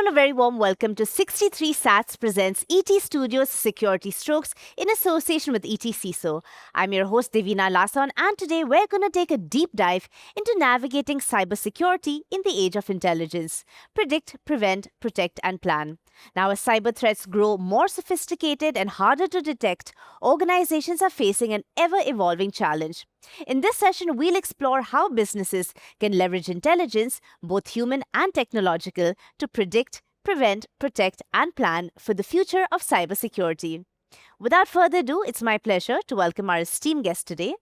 and a very warm welcome to 63SATS presents ET Studios Security Strokes in association with ET CISO. I'm your host Devina Lason, and today we're going to take a deep dive into navigating cybersecurity in the age of intelligence. Predict, prevent, protect, and plan. Now, as cyber threats grow more sophisticated and harder to detect, organizations are facing an ever-evolving challenge. In this session, we'll explore how businesses can leverage intelligence, both human and technological, to predict, prevent, protect, and plan for the future of cybersecurity. Without further ado, it's my pleasure to welcome our esteemed guest today,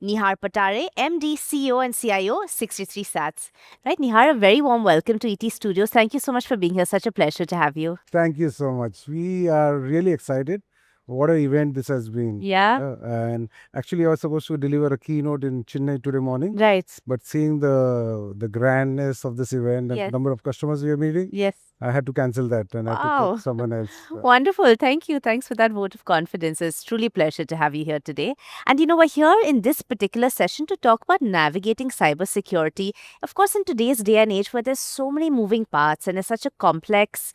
Neehar Pathare, MD, CEO, and CIO, 63SATS. Right, Neehar, a very warm welcome to ET Studios. Thank you so much for being here. Such a pleasure to have you. Thank you so much. We are really excited. What an event this has been. Yeah. And actually, I was supposed to deliver a keynote in Chennai today morning. Right. But seeing the grandness of this event and Yes. number of customers we are meeting, Yes. I had to cancel that and I had to Wow. pick someone else. Wonderful. Thank you. Thanks for that vote of confidence. It's truly a pleasure to have you here today. And we're here in this particular session to talk about navigating cybersecurity. Of course, in today's day and age where there's so many moving parts and it's such a complex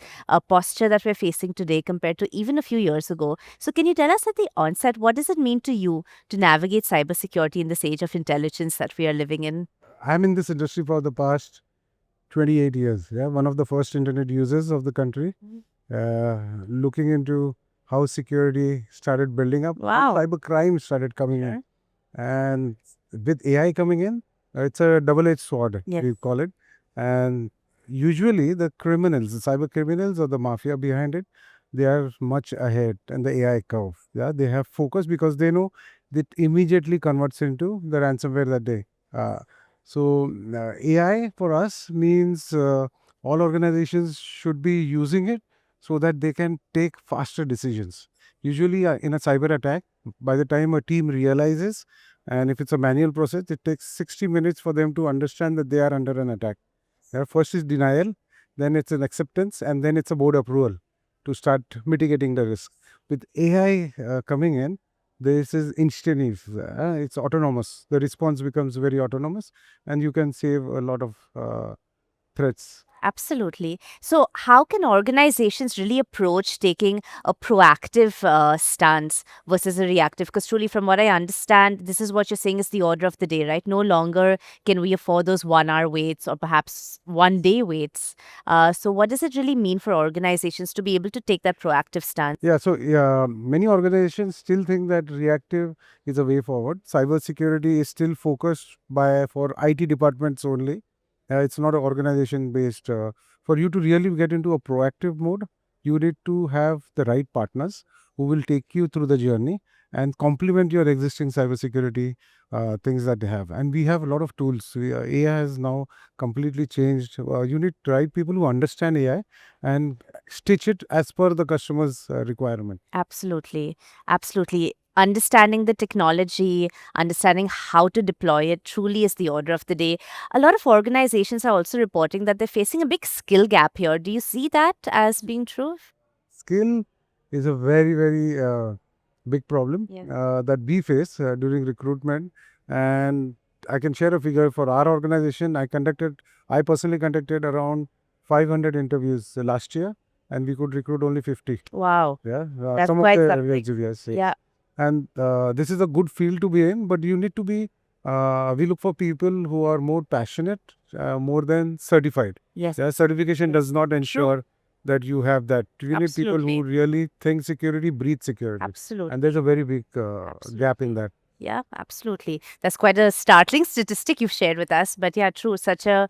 posture that we're facing today compared to even a few years ago. So can you tell us at the onset, what does it mean to you to navigate cybersecurity in this age of intelligence that we are living in? I'm in this industry for the past 28 years. Yeah, one of the first internet users of the country. Looking into how security started building up, how Wow. cyber crime started coming in. And with AI coming in, it's a double-edged sword, Yes. we call it. And usually the criminals, the cyber criminals or the mafia behind it, they are much ahead in the AI curve. Yeah, they have focus because they know that immediately converts into the ransomware that day. AI for us means all organizations should be using it so that they can take faster decisions. Usually in a cyber attack, by the time a team realizes, and if it's a manual process, it takes 60 minutes for them to understand that they are under an attack. First is denial, then it's an acceptance, and then it's a board approval to start mitigating the risk. With AI coming in, this is instantaneous. It's autonomous. The response becomes very autonomous, and you can save a lot of threats. Absolutely. So, how can organizations really approach taking a proactive stance versus a reactive? Because truly, from what I understand, this is what you're saying is the order of the day, right? No longer can we afford those 1 hour waits or perhaps 1 day waits. So, what does it really mean for organizations to be able to take that proactive stance? Yeah, so many organizations still think that reactive is a way forward. Cybersecurity is still focused for IT departments only. It's not an organization based. For you to really get into a proactive mode, you need to have the right partners who will take you through the journey and complement your existing cybersecurity things that they have. And we have a lot of tools. AI has now completely changed. You need the right people who understand AI and stitch it as per the customer's requirement. Absolutely. Absolutely. Understanding the technology, understanding how to deploy it truly is the order of the day. A lot of organizations are also reporting that they're facing a big skill gap here. Do you see that as being true? Skill is a very, very big problem Yes. that we face during recruitment. And I can share a figure for our organization. I personally conducted around 500 interviews last year, and we could recruit only 50. Wow. Yeah, That's some of quite the something. resumes. Yeah. And this is a good field to be in, but you need to be, we look for people who are more passionate, more than certified. Yes. Yeah, certification does not ensure that you have that. You need people Absolutely. who really think security, breathe security. Absolutely. And there's a very big gap in that. Yeah, absolutely. That's quite a startling statistic you've shared with us. But yeah, true. Such a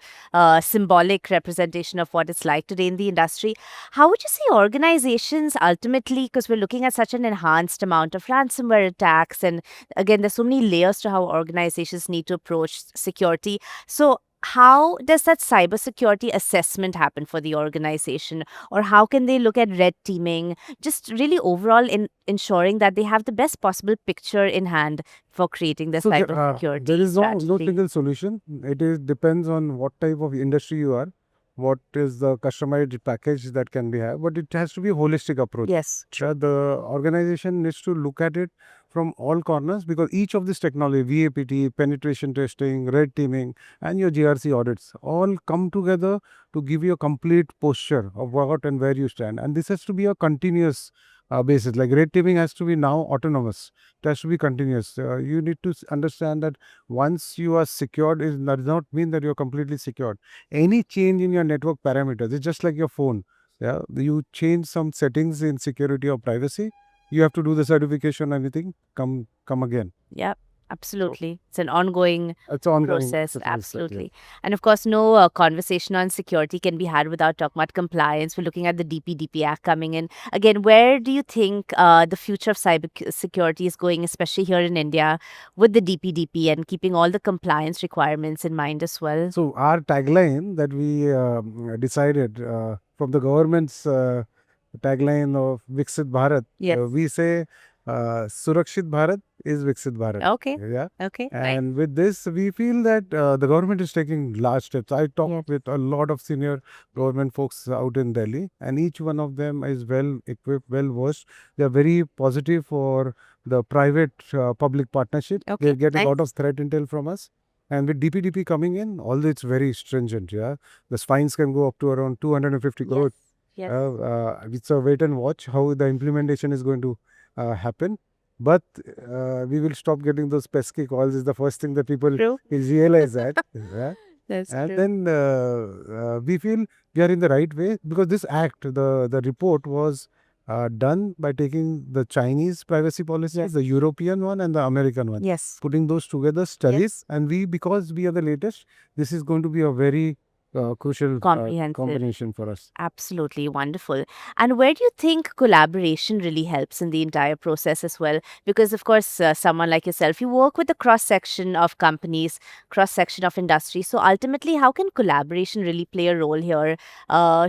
symbolic representation of what it's like today in the industry. How would you see organizations ultimately, because we're looking at such an enhanced amount of ransomware attacks, and again, there's so many layers to how organizations need to approach security. So, how does that cybersecurity assessment happen for the organization? Or how can they look at red teaming? Just really overall in ensuring that they have the best possible picture in hand for creating the So cybersecurity there is no strategy. single solution. It is depends on what type of industry you are, what is the customized package that can be had, but it has to be a holistic approach. Yes, true. The organization needs to look at it from all corners, because each of this technology, VAPT, penetration testing, red teaming, and your GRC audits all come together to give you a complete posture of what and where you stand. And this has to be a continuous basis. Like red teaming has to be now autonomous. It has to be continuous. You need to understand that once you are secured, it does not mean that you're completely secured. Any change in your network parameters, it's just like your phone. Yeah, you change some settings in security or privacy, you have to do the certification, everything, come again. Yep, absolutely. It's an ongoing It's ongoing process, exercise, absolutely. And of course, no conversation on security can be had without talking about compliance. We're looking at the DPDP Act coming in. Again, where do you think the future of cybersecurity is going, especially here in India, with the DPDP and keeping all the compliance requirements in mind as well? So our tagline that we decided from the government's tagline of Viksit Bharat, Yes. we say Surakshit Bharat is Viksit Bharat. Okay. Yeah. Okay. Right. And with this, we feel that the government is taking large steps. I Yes. talked with a lot of senior government folks out in Delhi, and each one of them is well equipped, well versed. They are very positive for the private public partnership. Okay. They get a Nice. lot of threat intel from us. And with DPDP coming in, although it's very stringent, yeah, the fines can go up to around 250 crore. Yes. It's a wait and watch how the implementation is going to happen. But we will stop getting those pesky calls is the first thing that people True. realize that. Yeah. That's And true. then we feel we are in the right way, because this act, the report was done by taking the Chinese privacy policies, Yes. the European one and the American one, Yes. putting those together, studies, and because we are the latest, this is going to be a very crucial Comprehensive. combination for us. Absolutely wonderful. And where do you think collaboration really helps in the entire process as well? Because, of course, someone like yourself, you work with a cross section of companies, cross section of industry. So, ultimately, how can collaboration really play a role here?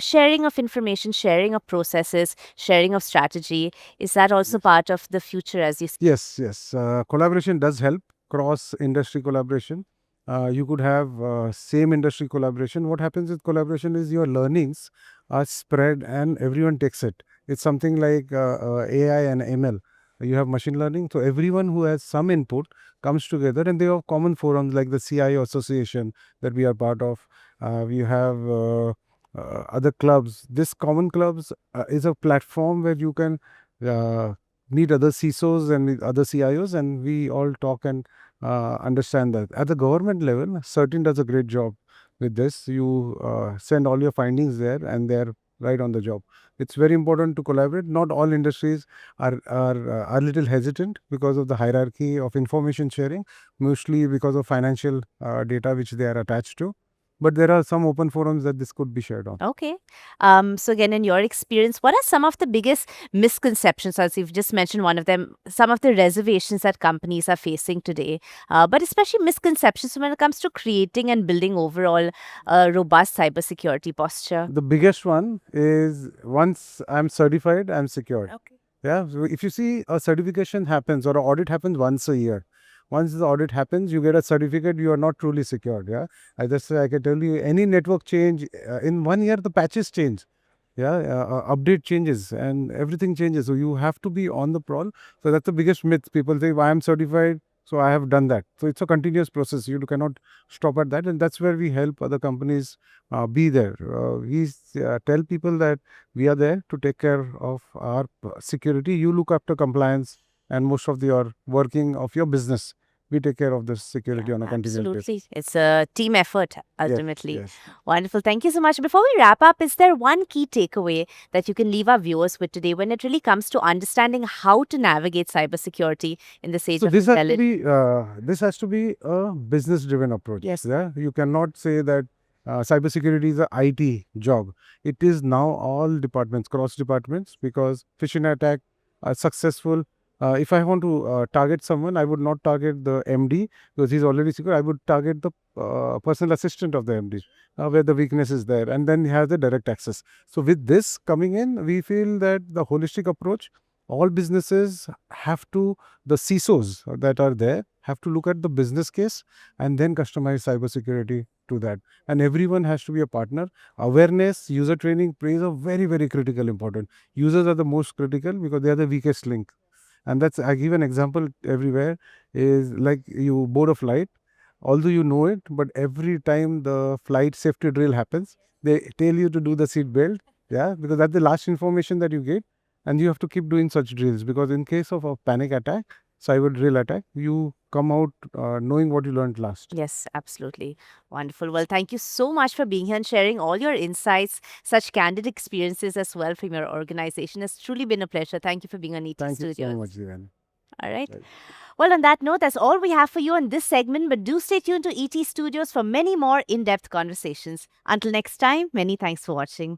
Sharing of information, sharing of processes, sharing of strategy. Is that also part of the future as you see? Yes. Collaboration does help, cross industry collaboration. You could have same industry collaboration. What happens with collaboration is your learnings are spread and everyone takes it. It's something like AI and ML. You have machine learning. So everyone who has some input comes together, and they have common forums like the CIO association that we are part of. We have other clubs. This common clubs is a platform where you can meet other CISOs and meet other CIOs, and we all talk and understand that. At the government level, Certain does a great job with this. You send all your findings there, and they're right on the job. It's very important to collaborate. Not all industries are a little hesitant because of the hierarchy of information sharing, mostly because of financial data which they are attached to. But there are some open forums that this could be shared on. Okay. So again, in your experience, what are some of the biggest misconceptions, as you've just mentioned one of them, some of the reservations that companies are facing today, but especially misconceptions when it comes to creating and building overall robust cybersecurity posture? The biggest one is once I'm certified, I'm secured. Okay. Yeah. So if you see a certification happens or an audit happens once a year, once the audit happens, you get a certificate, you are not truly secured. Yeah. I can tell you any network change in 1 year, the patches change. Yeah. Update changes and everything changes. So you have to be on the prowl. So that's the biggest myth. People say, I am certified, so I have done that. So it's a continuous process. You cannot stop at that. And that's where we help other companies be there. We tell people that we are there to take care of our security. You look after compliance and most of your working of your business. We take care of the security on a continuous Absolutely. basis. It's a team effort, Yes, ultimately. yes. Wonderful. Thank you so much. Before we wrap up, is there one key takeaway that you can leave our viewers with today when it really comes to understanding how to navigate cybersecurity in this age So of this has to intelligence? be a business driven approach. Yes. Yeah, you cannot say that cybersecurity is a IT job. It is now all departments, cross departments, because phishing attack are successful. If I want to target someone, I would not target the MD because he's already secure. I would target the personal assistant of the MD, where the weakness is there, and then he has the direct access. So with this coming in, we feel that the holistic approach, all businesses have to, the CISOs that are there have to look at the business case and then customize cybersecurity to that. And everyone has to be a partner. Awareness, user training plays a very, very critical important. Users are the most critical because they are the weakest link. And that's, I give an example everywhere, is like you board a flight, although you know it, but every time the flight safety drill happens, they tell you to do the seat belt, yeah, because that's the last information that you get, and you have to keep doing such drills, because in case of a panic attack, cyber drill attack, you come out knowing what you learned last. Yes, absolutely. Wonderful. Well, thank you so much for being here and sharing all your insights, such candid experiences as well from your organization. It's truly been a pleasure. Thank you for being on ET Thank you so Studios. much, Divana. All right. Right. Well, on that note, that's all we have for you on this segment, but do stay tuned to ET Studios for many more in depth conversations. Until next time, many thanks for watching.